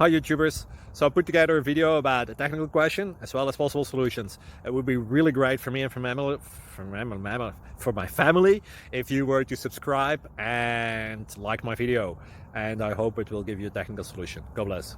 Hi YouTubers! So I put together a video about a technical question as well as possible solutions. It would be really great for me and for my family if you were to subscribe and like my video, and I hope it will give you a technical solution. God bless.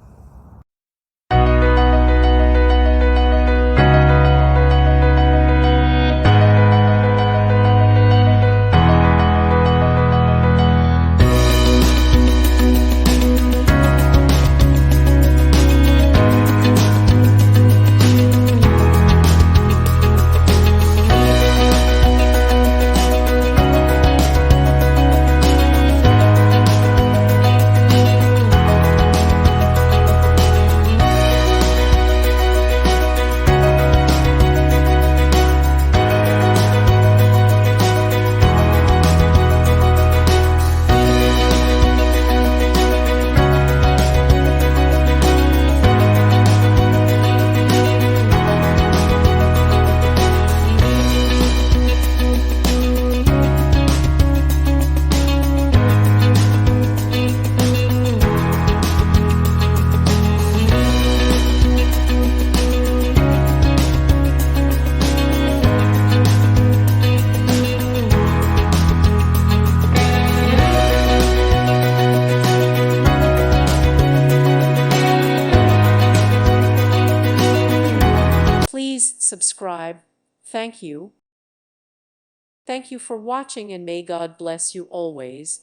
Please subscribe. Thank you. Thank you for watching, and may God bless you always.